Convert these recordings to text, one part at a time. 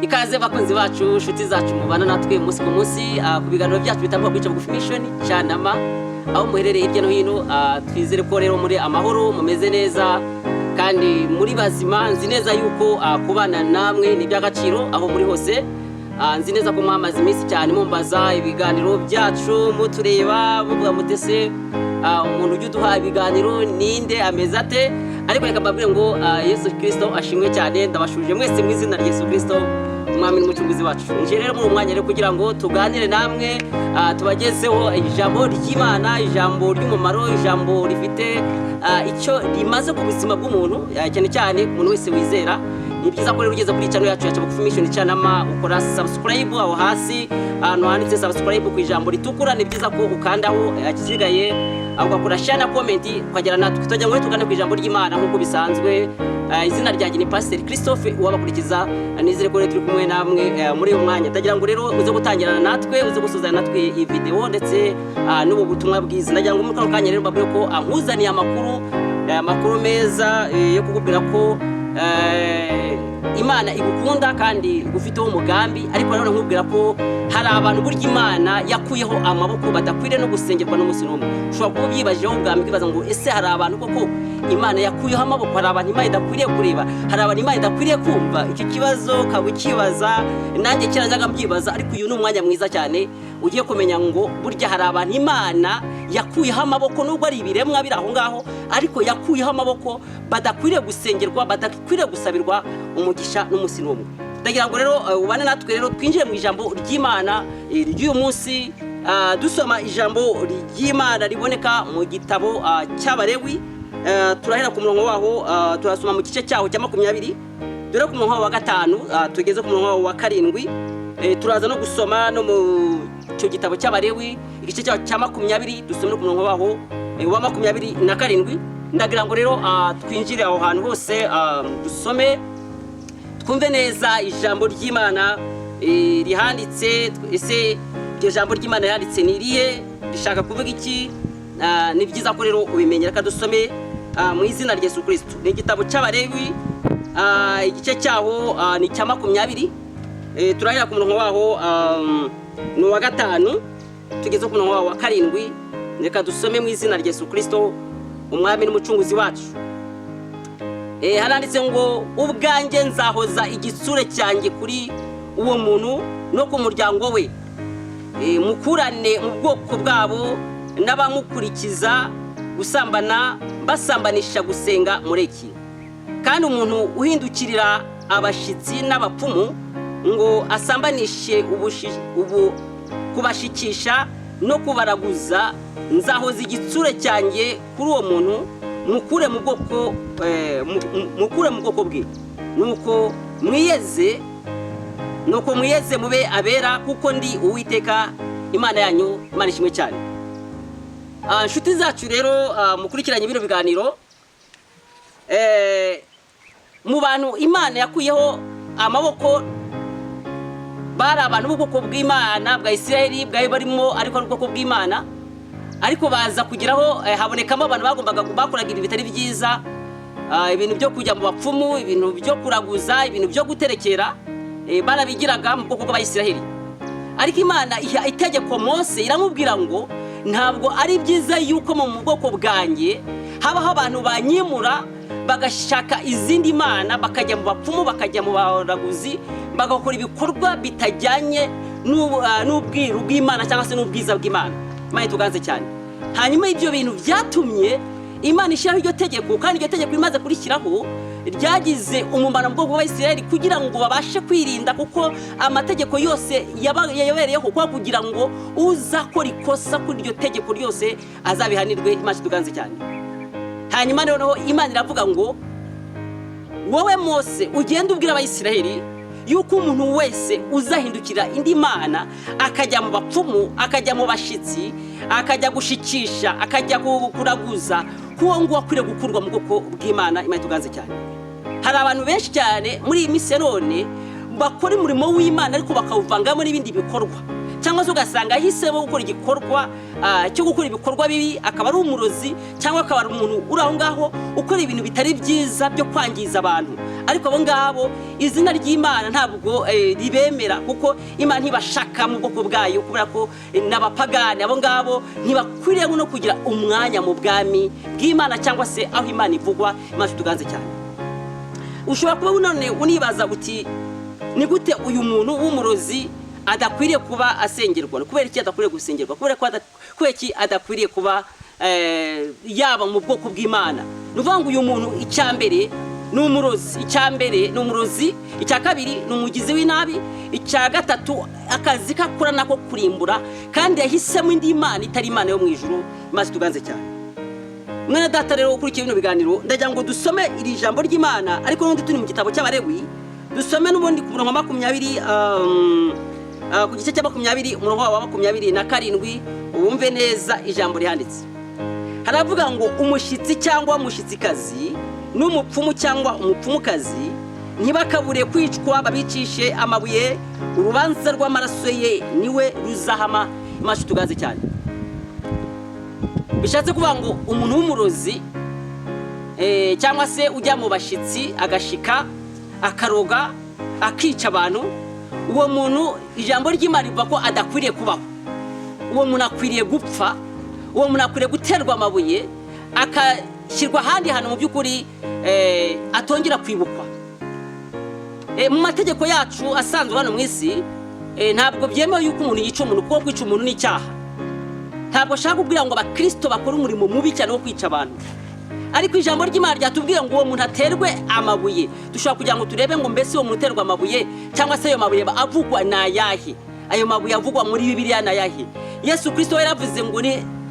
Ikaze bakunzi bacu, shuti zacu mubana natwe umunsi ku munsi ku biganiro byacu bitambuka kwica bugufi mission cyanama aho muherereye hirya no hino. Twizere ko rero muri amahoro mumeze neza kandi muri bazima. Nzi neza yuko kubana namwe ni by'agaciro aho muri hose. Nzi neza ko mwamaze iminsi cyane mumbaza ibiganiro byacu mutureba muvuga mutese umuntu ujye uduha ibiganiro ninde ameze ate. Ariko reka mbabwire ngo Yesu Kristo ashimwe cyane. Ndabashuje mwese mu izina rya Yesu Kristo umwami n'umucunguzi wacu. Nje rero mu mwanya rero kugira ngo tuganire namwe tubagezeho ijambo ry'Imana, ijambo ry'umumaro, ijambo rifite icyo rimaze ku buzima bw'umuntu, cyane cyane umuntu wese wizera. Ni byiza ko rero ugeze kuri channel yacu ya Bugufi Mission cyanama ukora subscribe aho hasi ahantu handitse subscribe ku ijambo ritukura. Ni byiza ko ukandaho akisigaye ugakora share na comment ukagera natwe tujya ngo tugane ku ijambo ry'Imana nk'uko bisanzwe. Izina ryanjye ni Pastor Christophe wabakurikiza. Nizere ko turi kumwe namwe muri uyu mwanya. Ndagira ngo rero uze gutangirana natwe, uze gusuzana natwe iyi video ndetse n'ubu butumwa bwiza. Ndagira ngo muri kano kanya rero mbabwire ko ankuzaniye amakuru meza yo kukubwira ko Imana igukunda kandi igufiteho umugambi. Ariko rero nkubwira ko hari abantu burya Imana yakuyeho amaboko badakwiriye no gusengerwa n'umunsi n'umwe. Ushobora kuba ubyibajeho ubwami kwibaza ngo ese hari abantu koko Imana yakuyeho amaboko, hari abantu Imana idakwiriye kureba, hari abantu Imana idakwiriye kumva. Icyo kibazo kabukibaza nanjye kiranzaga mbyibaza. Ariko uyu ni umwanya mwiza cyane ugiye kumenya ngo burya hari abantu Imana yakuyeho amaboko, nubwo ari ibiremwa biri aho ngaho, ariko yakuyeho amaboko badakwiriye gusengerwa, badakwiriye gusabirwa umugisha n'umunsi n'umwe. Ndagira ngo rero ubane natwe rero twinjire mu ijambo ry'Imana ry'uyu munsi. Dusoma ijambo ry'Imana riboneka mu gitabo cy'Abalewi. Turahera ku murongo waho, turasoma mu gice cyaho cya 20 dore ku murongo wa 5 tugeze ku murongo wa 7. Turaza no gusoma no mu cyo gitabo cy'Abalewi igice cyaho cya 20 dusome no ku murongo waho wa 27. Ndagira ngo rero twinjire aho hantu hose dusome twumve neza ijambo ry'Imana rihanditse. Ese iryo jambo ry'Imana yanditse ni irihe, rishaka kuvuga iki? Ni byiza ko rero ubimenyera. Reka dusome mu izina rya Yesu Kristo. Ni igitabo cy'Abalewi igice cyaho ni cya 20. Turahera ku murongo waho ni wa 5 tugeze ku murongo wa 7. Reka dusome mu izina rya Yesu Kristo umwami n'umucunguzi wacu. Haranditse ngo ubwanjye nzahoza igitsure cyanjye kuri uwo muntu no ku muryango we, mukurane mu bwoko bwabo n'abamukurikiza gusambana basambanisha gusenga mureki. Kandi umuntu uhindukirira abashitsi n'abapfumu ngo asambanishe kubashikisha no kubaraguza, nzahoza igitsure cyanjye kuri uwo muntu mukure mu bwoko bwe. Nuko mwiyeze mube abera kuko ndi Uwiteka Imana yanyu. Imana ishimwe cyane. Nshuti zacu rero mukurikiranye bino biganiro, mu bantu Imana yakuyeho amaboko bari abantu b'ubwoko bw'Imana bwa Isiraheli bwari barimo, ariko ari ubwoko bw'Imana. Ariko baza kugiraho habonekamo abantu bagombaga bakoraga ibintu bitari byiza, ibintu byo kujya mu bapfumu, ibintu byo kuraguza, ibintu byo guterekera, barabigiraga mu bwoko bw'Abayisiraheli. Ariko Imana itegeko Mose iramubwira ngo ntabwo ari byiza yuko mu bwoko bwanjye habaho abantu banyimura bagashaka izindi mana, bakajya mu bapfumu, bakajya mu baraguzi, bagakora ibikorwa bitajyanye n'ubwiru bw'Imana cyangwa se n'ubwiza bw'Imana. Imana tuganze cyane. Hanyuma ibyo bintu byatumye Imana ishyiraho iryo tegeko, kandi iryo tegeko imaze kurishyiraho ryagize umumaro mu bwoko bw'Abayisiraheli kugira ngo babashe kwirinda, kuko amategeko yose yabereyeho kugira ngo uzakora ikosa kuri iryo tegeko ryose azabihanirwe. Imana tuganze cyane. Hanyuma noneho Imana iravuga ngo wowe Mose ugenda ubwira Abayisiraheli yuko umuntu wese uzahindukira indi mana akajya mu bapfumu, akajya mu bashitsi, akajya gushikisha, akajya kuraguza, kuwo ngo akwiriye gukurwa mu bwoko bw'Imana. Imana tuganze cyane. Hari abantu benshi cyane muri iyi minsi none bakora umurimo w'Imana ariko bakawuvangamo n'ibindi bikorwa, cyangwa cyangwa se ugasanga yahisemo gukora igikorwa cyo gukora ibikorwa bibi, akaba ari umurozi cyangwa akaba ari umuntu uri aho ngaho ukora ibintu bitari byiza byo kwangiza abantu. Ariko abo ngabo izina ry'Imana ntabwo ribemera, kuko Imana ntibashaka mu bwoko bwayo, kubera ko n'abapagani abo ngabo ntibakwiriye no kugira umwanya mu bwami bw'Imana cyangwa se aho Imana ivugwa. Imana tuganze cyane. Ushobora kuba none unibaza uti ni gute uyu muntu w'umurozi adakwiriye kuba asengerwa? Kubera iki adakwiriye gusengerwa? Kubera iki adakwiriye kuba yaba mu bwoko bw'Imana? Nuvuga ngo uyu muntu icyambere ni umurozi, icyambere ni umurozi, icya kabiri ni umugizi w'inabi, icya gatatu akazi kakora nako kurimbura, kandi yahisemo indi Imana itari Imana yo mu ijuru. Maze tuganze cyane. Mwana data rero ukurikiye bino biganiro, ndagira ngo dusome iri jambo ry'Imana, ariko n'undi turi mu gitabo cy'Abalewi, dusome n'ubundi ku murongo wa 20 ku gice cya 20 umurongo wa 27 wumve neza ijambo rihanditse. Haravuga ngo umushyitsi cyangwa umushyitsikazi n'umupfumu cyangwa umupfumukazi ntibakabure kwicwa, babicishe amabuye, urubanza rw'amaraso ye niwe ruzahama. Imana tugaze cyane. Bishatse kuvuga ngo umuntu w'umurozi cyangwa se ujya mu bashyitsi agashika akaroga akica abantu, uwo muntu ijambo ry'Imana rivuga ko adakwiriye kubaho. Uwo muntu akwiriye gupfa, uwo muntu akwiriye guterwa amabuye, akashyirwa ahandi hantu mu by'ukuri atongera kwibukwa. Mu mategeko yacu asanzwe hano mu isi ntabwo byemewe yuko umuntu yica umuntu, kuko kwica umuntu ni icyaha. Ntabwo shaka kubwira ngo abakristo bakora umurimo mubi cyane wo kwica abantu, ariko ijambo ry'Imana ryatubwira ngo uwo muntu aterwe amabuye. Dushobora kugira ngo turebe ngo mbese uwo muntu uterwa amabuye cyangwa se ayo mabuye avugwa na yahe, ayo mabuye avugwa muri Bibiliya na yahe. Yesu Kristo yaravuze ngo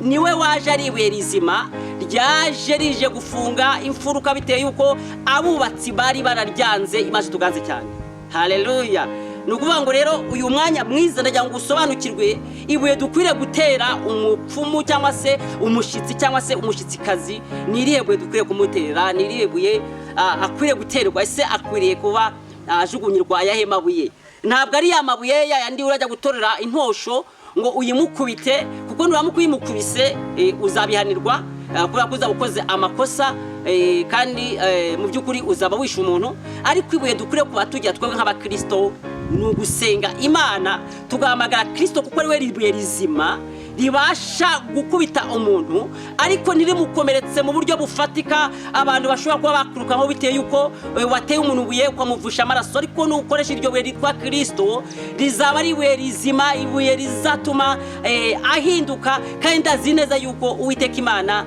niwe waje ari ibuye rizima, ryaje rije gufunga imfuruka bitewe yuko abubatsi bari bararyanze. Imana tuganze cyane. Haleluya. Nukuvuga ngo rero uyu mwanya mwiza ndagira ngo usobanukirwe ibuye dukwiriye gutera umupfumu cyangwa se umushyitsi cyangwa se umushyitsikazi. Ni irihe buye dukwiriye kumutera? Ni irihe buye akwiriye guterwa? Ese akwiriye kuba ajugunyirwa ayahe mabuye? Ntabwo ari ya mabuye yandi urajya gutorera intosho ngo uyimukubite, kuko nuramukuyimukubise uzabihanirwa, kubera ko uzaba ukoze amakosa kandi mu by'ukuri uzaba wishe umuntu. Ariko ibuye dukwiriye kuba tujya twebwe nk'abakristo ni ugusenga Imana, tugahamagara Kristo kuko ari we ribuye rizima ribasha gukubita umuntu ariko ntirimukomeretse mu buryo bufatika. Abantu bashobora kuba bakurukaho bitewe yuko wateye umuntu ubuye ukamuvusha amaraso, ariko nukoresha iryo buye ryitwa Kristo rizaba ari ibuye rizima, ibuye rizatuma ahinduka. Kandi ndazi neza yuko Uwiteka Imana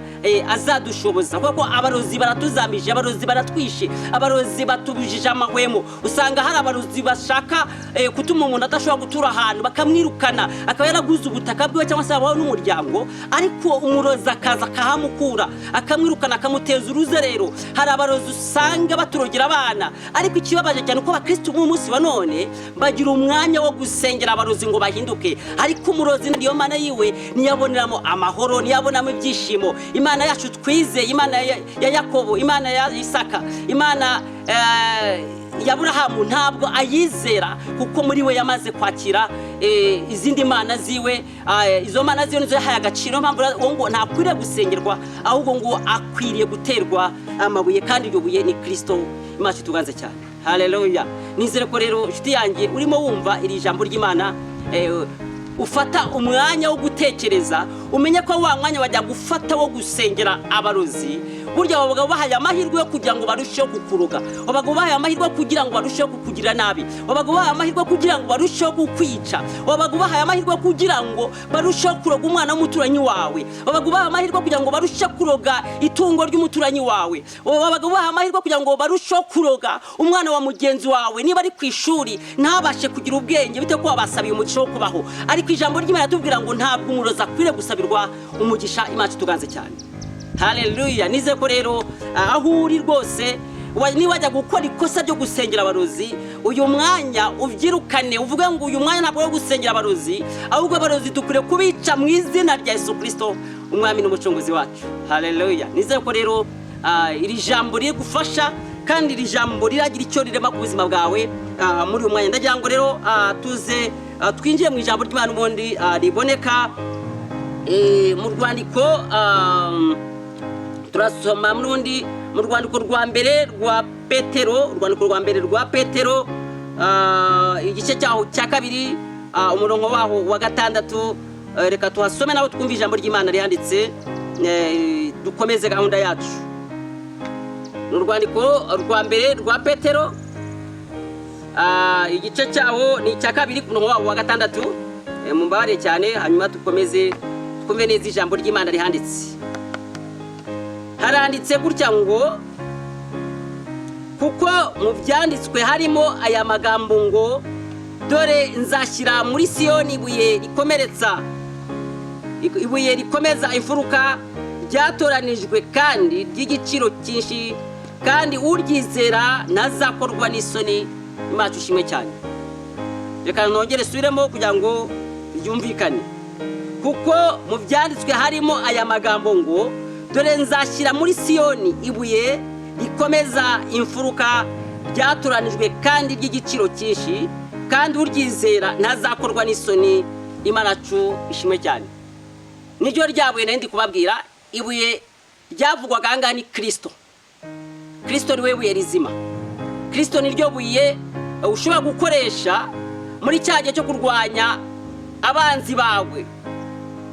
azadushoboza, kuko abarozi baratuzamije, abarozi baratwishe, abarozi batubujije amahwemo. Usanga hari abarozi bashaka kutuma umuntu adashobora gutura ahantu, bakamwirukana akaba yaraguze ubutaka bwe cyangwa se abaho n'umuryango, ariko umurozi akaza akahamukura akamwirukana akamuteza uruzerero. Hari abarozi usanga baturogera abana, ariko ikibabaje cyane uko abakristo mu munsi wa none bagira umwanya wo gusengera abarozi ngo bahinduke, ariko umurozi niyo Mana yiwe niyaboneramo amahoro, niyabonamo ibyishimo. Imana yacu twizeye, Imana ya Yakobo, Imana ya Isaka, Imana ya Aburahamu ntabwo ayizera, kuko muri we yamaze kwakira izindi mana ziwe. Izo mana ziwe nizo yahaye agaciro, mpamvu ngo ntakwiriye gusengerwa, ahubwo ngo akwiriye guterwa amabuye, kandi iryo buye ni Kristo. Imana tuganze cyane. Haleluya. Nizere ko rero inshuti yanjye urimo wumva iri jambo ry'Imana ufata umwanya wo gutekereza, umenye ko wa mwanya wajya gufata wo gusengera abarozi. Burya babaga bahaye amahirwe yo kugira ngo barusheho kukuruga, babaga bahaye amahirwe kugira ngo barusheho kukugira nabi, babaga bahaye amahirwe kugira ngo barusheho kukwica, babaga bahaye amahirwe kugira ngo barusheho kuroga umwana w'umuturanyi wawe, babaga bahaye amahirwe kugira ngo barusheho kuroga itungo ry'umuturanyi wawe, babaga bahaye amahirwe kugira ngo barusheho kuroga umwana wa mugenzi wawe. Niba ari ku ishuri ntabashe kugira ubwenge bite ko wabasabiye umugisha wo kubaho, ariko ijambo ry'Imana tubwira ngo ntabwo umurozi akwiriye gusabirwa umugisha. Imana tuganze cyane. Haleluya. Nize ko rero aho uri rwose niba wajya gukora ikosa ryo gusengera abarozi, uyu mwanya ubyirukane, uvuge ngo uyu mwanya ntabwo wo gusengera abarozi, ahubwo abarozi dukwiye kubica mu izina rya Yesu Kristo, umwami n'umucunguzi wacu. Haleluya. Nize ko rero iri jambo riri gufasha, kandi iri jambo riragira icyo rirema ku buzima bwawe muri uyu mwanya. Ndagira ngo rero tuze twinjiye mu ijambo ry'Imana ubundi riboneka mu rwandiko turasoma n'undi mu rwandiko rwa mbere rwa Petero igice cyaho cya kabiri umurongo waho wa 6 reka tuhasome naho twumva ijambo ry'Imana rihanditse dukomeze gahunda yacu. Mu rwandiko rwa mbere rwa Petero igice cyaho ni cya kabiri ku murongo waho wa 6 mumbare cyane hanyuma tukomeze twumve neza ijambo ry'Imana rihanditse. Haranditse gutya ngo kuko mu byanditswe harimo aya magambo ngo dore nzashyira muri Siyoni ibuye rikomeza imfuruka ryatoranijwe kandi ry'igiciro cyinshi, kandi uryizera ntazakorwa n'isoni. Imana ushimwe cyane. Reka nongere subiremo kugira ngo ryumvikane. Kuko mu byanditswe harimo aya magambo ngo dore nzashyira muri Siyoni ibuye rikomeza imfuruka ryatoranijwe kandi ry'igiciro cyinshi, kandi uryizera ntazakorwa n'isoni. Imana ishimwe cyane. Niryo ryabuye nandi kubabwira, ibuye ryavugwaga anga ni Kristo. Kristo niwe buye rizima. Kristo niryo buye ushobora gukoresha muri cyagiye cyo kurwanya abanzi bawe.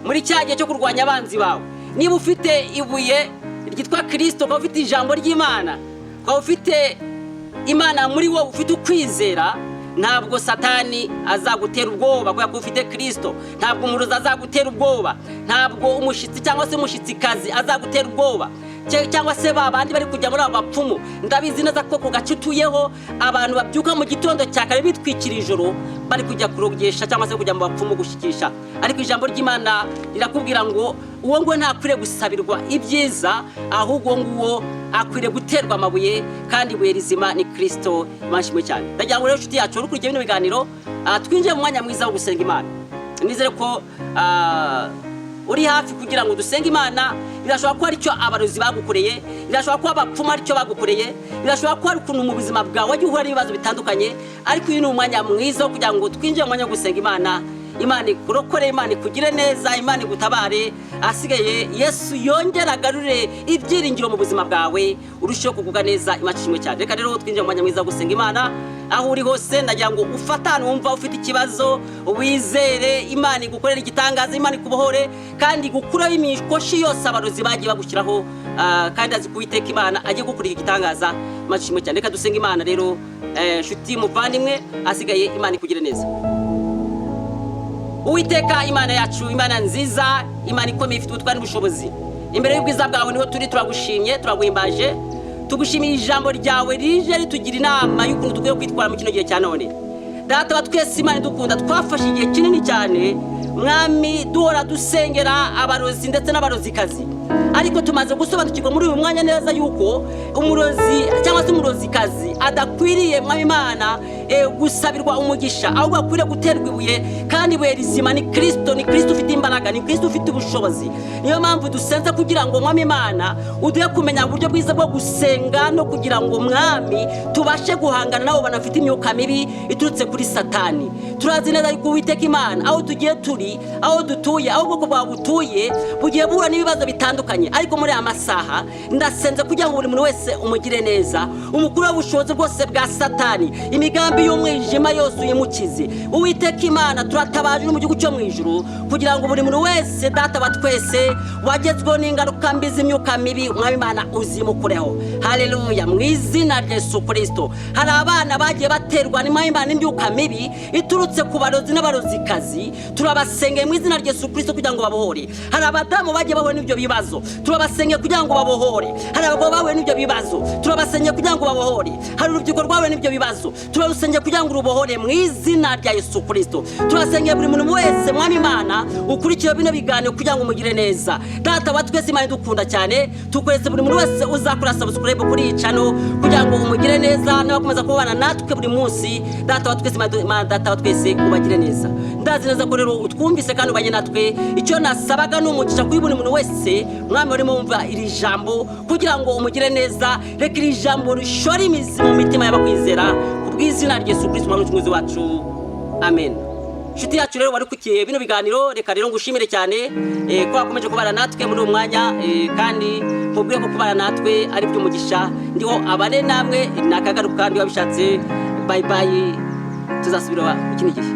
Muri cyagiye cyo kurwanya abanzi bawe. Niba ufite ibuye ryitwa Kristo, ko ufite ijambo ry'Imana, ko ufite Imana muri wowe, ufite ukwizera, ntabwo Satani azagutera ubwoba kuko ufite Kristo. Ntabwo umurozi azagutera ubwoba, ntabwo umushitsi cyangwa se umushitsikazi azagutera ubwoba, cyangwa se babandi bari kujya muri abapfumu. Ndabizi neza ko ku gace utuyeho abantu babyuka mu gitondo cya kare bitwikira ijoro bari kujya kurogesha cyangwa se kujya mu bapfumu gushikisha. Ariko ijambo ry'Imana rirakubwira ngo uwo ngo ntakwire gusabirwa ibyiza, ahubwo nguwo akwire guterwa amabuye, kandi ibuye rizima ni Kristo. Imashimwe cyane. Ndagira ngo rero inshuti yacu uri kujya bino biganiro twinjiye mu mwanya mwiza wo gusenga Imana. Nizere ko uri hafi kugira ngo dusenge Imana. Birashobora ko ari cyo abarozi bagukoreye, birashobora ko abapfuma ari cyo bagukoreye, birashobora ko ari ukuntu mu buzima bwawe wagiye uhura n'ibibazo bitandukanye, ariko uyu ni umwanya mwiza wo kugira ngo twinjiye mu mwanya wo gusenga Imana. Imana ikurokore, Imana ikugire neza, Imana igutabare, asigaye Yesu yongera agarure ibyiringiro mu buzima bwawe, urusheho kuguga neza. Imana ishimwe cyane. Reka rero twinjiye mu mwanya mwiza wo gusenga Imana. Aho uri hose ndagira ngo ufatane, wumva ufite ikibazo, wizere Imana igukorera igitangaza, Imana ikubohore kandi gukuraho imikoshi yose abarozi bagiye bagushyiraho, kandi azi kuwiteka Imana agiye gukurira igitangaza. Imana ishimwe cyane. Reka dusenga Imana rero, nshuti muvandimwe, asigaye Imana ikugire neza. Uwiteka Imana yacu, Imana nziza, Imana ikomeye ifite ubutwari n'ubushobozi, imbere y'ubwiza bwawe niho turi, turagushimye, turaguhimbaje, tugushimiye ijambo ryawe rije ritugira inama y'ukuntu dukwiye kwitwara mu kino gihe cya none. Data wa twese, Imana idukunda, twafashe igihe kinini cyane Mwami duhora dusengera abarozi ndetse n'abarozikazi, ariko tumaze gusobanukirwa muri uyu mwanya neza yuko umurozi cyangwa se umurozikazi adakwiriye Mwami Imana gusabirwa umugisha, ahubwo akwiriye guterwa ibuye, kandi ibuye rizima ni Kristo. Ni Kristo ufite imbaraga, ni Kristo ufite ubushobozi. Niyo mpamvu dusenze kugira ngo Mwami Imana uduhe kumenya uburyo bwiza bwo gusenga, no kugira ngo Mwami tubashe guhangana nabo banafite imyuka mibi iturutse kuri Satani. Turazi neza yuko Uwiteka Imana aho tugiye turi, aho dutuye, aho ubwoko bwawe butuye bugiye buhura n'ibibazo bitandukanye, ariko muri aya masaha ndasenze kugira ngo buri muntu wese umugire neza, umukuru w'ubushobozi bwose bwa Satani, imigambi y'umwijima yose uyimukize. Uwiteka Imana turatabaje no mu gihugu cyo mu ijuru kugira ngo buri muntu wese, Data wa twese, wagezweho n'ingaruka mbi z'imyuka mibi, Mwami Imana uzimukureho. Haleluya, mu izina rya Yesu Kristo. Hari abana bagiye baterwa n'imyuka mibi iturutse ku barozi n'abarozikazi, turabasengeye mu izina rya Yesu Kristo kugira ngo babohore. Hari abadamu bagiye bahuye n'ibyo bibazo, turabasengeye kugira ngo babohore. Hari abagabo bahuye n'ibyo bibazo, turabasengeye kugira ngo babohore. Hari urubyiruko rwahuye n'ibyo bibazo, turabasengeye kugira ngo rubohore mu izina rya Yesu Kristo. Turasengeye buri muntu wese, Mwami Imana, ukurikiye bino biganiro kugira ngo umugire neza. Data wa twese, Imana idukunda cyane, tukwese buri muntu wese uzakora subscribe kuri iyi channel kugira ngo umugire neza, n'abakomeza kubana natwe buri munsi. Data wa twese, Imana, Data wa twese, ubagire neza. Ndazi neza ko rero utwumvise kandi ubanye natwe. Icyo nasabaga n'umugisha kuri buri muntu wese, Mwami, urimo wumva iri jambo kugira ngo umugire neza. Reka iri jambo rishore imizi mu mitima y'abakwizera, ku bw'izina rya Yesu Kristo, Umwami n'Umucunguzi wacu. Amen. nshuti yacu rero wari kukiye bino biganiro, reka rero ngushimire cyane ko wakomeje kubana natwe muri uwo mwanya, kandi nkubwiye ko kubana natwe ari by'umugisha. Ndiho abane namwe nakagaruka ndi wabishatse. Bye bye, tuzasubira ikindi gihe.